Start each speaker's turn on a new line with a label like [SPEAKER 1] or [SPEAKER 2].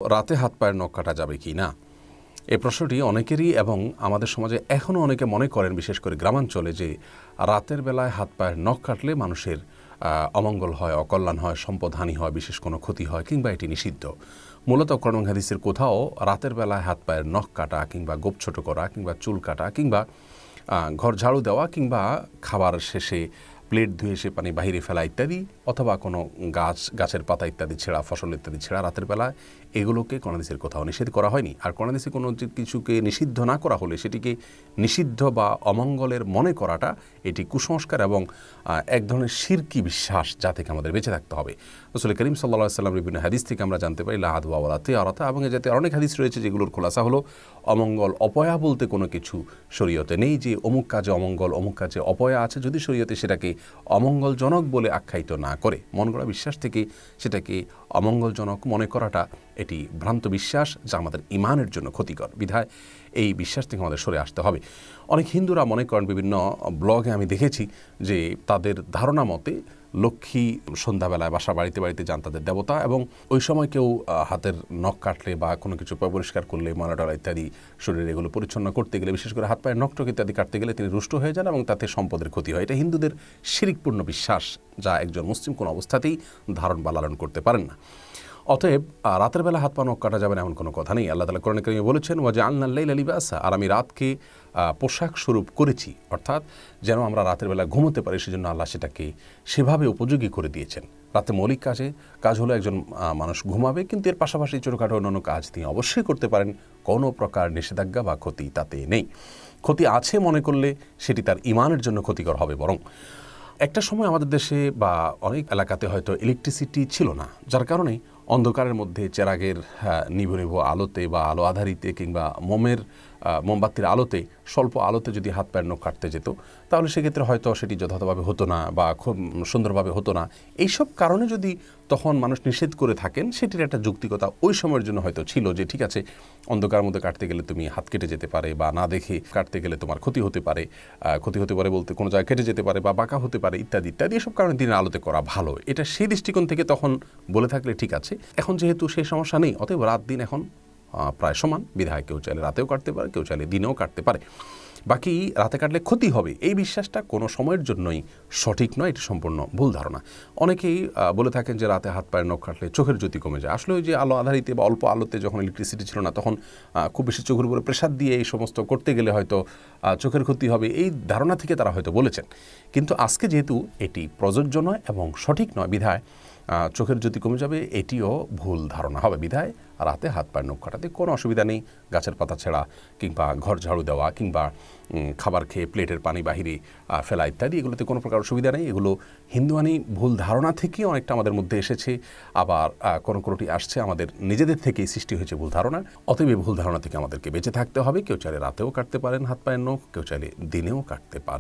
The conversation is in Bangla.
[SPEAKER 1] রাতে হাত পায়ের নখ কাটা যাবে কি না, এই প্রশ্নটি অনেকেরই এবং আমাদের সমাজে এখনও অনেকে মনে করেন, বিশেষ করে গ্রামাঞ্চলে, যে রাতের বেলায় হাত পায়ের নখ কাটলে মানুষের অমঙ্গল হয়, অকল্যাণ হয়, সম্পদহানি হয়, বিশেষ কোনো ক্ষতি হয়, কিংবা এটি নিষিদ্ধ। মূলত কোরআন হাদিসের কোথাও রাতের বেলায় হাত পায়ের নখ কাটা কিংবা গোঁফ ছোট করা কিংবা চুল কাটা কিংবা ঘর ঝাড়ু দেওয়া কিংবা খাবার শেষে প্লেট ধুয়ে সে পানি বাহিরে ফেলা ইত্যাদি, অথবা কোনো গাছের পাতা ইত্যাদি ছেঁড়া, ফসল ইত্যাদি ছেঁড়া রাতের বেলায়, এগুলোকে কোরআন হাদিসের কোথাও নিষেধ করা হয়নি। আর কোরআন হাদিসে কোনো কিছুকে নিষিদ্ধ না করা হলে সেটিকে নিষিদ্ধ বা অমঙ্গলের মনে করাটা এটি কুসংস্কার এবং এক ধরনের শিরকি বিশ্বাস, যা থেকে আমাদের বেঁচে থাকতে হবে। রাসূল করিম সাল্লাল্লাহু আলাইহি ওয়াসাল্লাম বিভিন্ন হাদিস থেকে আমরা জানতে পারি লা আদওয়া ওয়ালা তিয়ারাতা, এবং এ জাতীয় অনেক হাদিস রয়েছে যেগুলোর খোলাসা হলো অমঙ্গল অপয়া বলতে কোনো কিছু শরীয়তে নেই, যে অমুক কাজে অমঙ্গল, অমুক কাজে অপয়া আছে। যদি শরীয়তে সেটাকে অমঙ্গলজনক বলে আখ্যায়িত না করে, মন গড়া বিশ্বাস থেকে সেটাকে অমঙ্গলজনক মনে করাটা এটি ভ্রান্ত বিশ্বাস, যা আমাদের ইমানের জন্য ক্ষতিকর। বিধায় এই বিশ্বাস থেকে আমাদের সরে আসতে হবে। অনেক হিন্দুরা মনে করেন, বিভিন্ন ব্লগে আমি দেখেছি যে তাদের ধারণা মতে লক্ষ্মী সন্ধ্যাবেলায় বাসা বাড়িতে বাড়িতে যান তাদের দেবতা, এবং ওই সময় কেউ হাতের নখ কাটলে বা কোনো কিছু পরিষ্কার করলে, ময়লা ইত্যাদি শরীরে এগুলো পরিচ্ছন্ন করতে গেলে, বিশেষ করে হাত পায়ের নখটক ইত্যাদি কাটতে গেলে তিনি রুষ্ট হয়ে যান এবং তাতে সম্পদের ক্ষতি হয়। এটা হিন্দুদের শিরকপূর্ণ বিশ্বাস, যা একজন মুসলিম কোনো অবস্থাতেই ধারণ বা লালন করতে পারেন না। অতএব রাতের বেলা হাত পা নখ কাটা যাবে না এমন কোনো কথা নেই। আল্লাহ তাআলা কোরআনে কারিমে বলেছেন, ওয়াজআলনাল লাইলা লিবাসা, আর আমি রাতকে পোশাক স্বরূপ করেছি, অর্থাৎ যেন আমরা রাতের বেলা ঘুমোতে পারি, সেজন্য আল্লাহ সেটাকে সেভাবে উপযোগী করে দিয়েছেন। রাতে মৌলিক কাজ হলো একজন মানুষ ঘুমাবে, কিন্তু এর পাশাপাশি ছোটোখাটো অন্যান্য কাজ তিনি অবশ্যই করতে পারেন। কোনো প্রকার নিষেধাজ্ঞা বা ক্ষতি তাতে নেই। ক্ষতি আছে মনে করলে সেটি তার ইমানের জন্য ক্ষতিকর হবে। বরং একটা সময় আমাদের দেশে বা অনেক এলাকাতে হয়তো ইলেকট্রিসিটি ছিল না, যার কারণে অন্ধকারের মধ্যে চেরাগের নিভু নিভু আলোতে বা আলো আধারিতে কিংবা মোমবাতির আলোতে, স্বল্প আলোতে যদি হাত পায়ের নখ কাটতে যেত, তাহলে সেক্ষেত্রে হয়তো সেটি যথাযথভাবে হতো না বা খুব সুন্দরভাবে হতো না। এইসব কারণে যদি তখন মানুষ নিষেধ করে থাকেন, সেটির একটা যৌক্তিকতা ওই সময়ের জন্য হয়তো ছিল, যে ঠিক আছে, অন্ধকারের মধ্যে কাটতে গেলে তুমি হাত কেটে যেতে পারে, বা না দেখে কাটতে গেলে তোমার ক্ষতি হতে পারে। ক্ষতি হতে পারে বলতে কোনো জায়গায় কেটে যেতে পারে বা বাঁকা হতে পারে ইত্যাদি ইত্যাদি। এসব কারণে দিনের আলোতে করা ভালো, এটা সেই দৃষ্টিকোণ থেকে তখন বলে থাকলে ঠিক আছে। এখন যেহেতু সেই সমস্যা নেই, অতএব রাত দিন এখন প্রায় সমান। বিধায় কেউ চাইলে রাতেও কাটতে পারে, কেউ চাইলে দিনেও কাটতে পারে। বাকি রাতে কাটলে ক্ষতি হবে, এই বিশ্বাসটা কোনো সময়ের জন্যই সঠিক নয়, এটি সম্পূর্ণ ভুল ধারণা। অনেকেই বলে থাকেন যে রাতে হাত পায়ের নখ কাটলে চোখের জ্যোতি কমে যায়। আসলে ওই যে আলো আধারিতে বা অল্প আলোতে, যখন ইলেকট্রিসিটি ছিল না, তখন খুব বেশি চোখের উপরে প্রেসার দিয়ে এই সমস্ত করতে গেলে হয়তো চোখের ক্ষতি হবে, এই ধারণা থেকে তারা হয়তো বলেছেন। কিন্তু আজকে যেহেতু এটি প্রযোজ্য নয় এবং সঠিক নয়, বিধায় চোখের জ্যোতি কমে যাবে, এটিও ভুল ধারণা হবে। বিধায় রাতে হাত পায়ের নখ কাটাতে কোনো অসুবিধা নেই। গাছের পাতা ছেঁড়া কিংবা ঘর ঝাড়ু দেওয়া কিংবা খাবার খেয়ে প্লেটের পানি বাহিরে ফেলা ইত্যাদি, এগুলোতে কোনো প্রকার অসুবিধা নেই। এগুলো হিন্দুয়ানি ভুল ধারণা থেকে অনেকটা আমাদের মধ্যে এসেছে, আবার কোনোটি আসছে আমাদের নিজেদের থেকেই সৃষ্টি হয়েছে ভুল ধারণা। অতএব ভুল ধারণা থেকে আমাদেরকে বেঁচে থাকতে হবে। কেউ চাইলে রাতেও কাটতে পারেন হাত পায়ের নখ, কেউ চাইলে দিনেও কাটতে পারেন।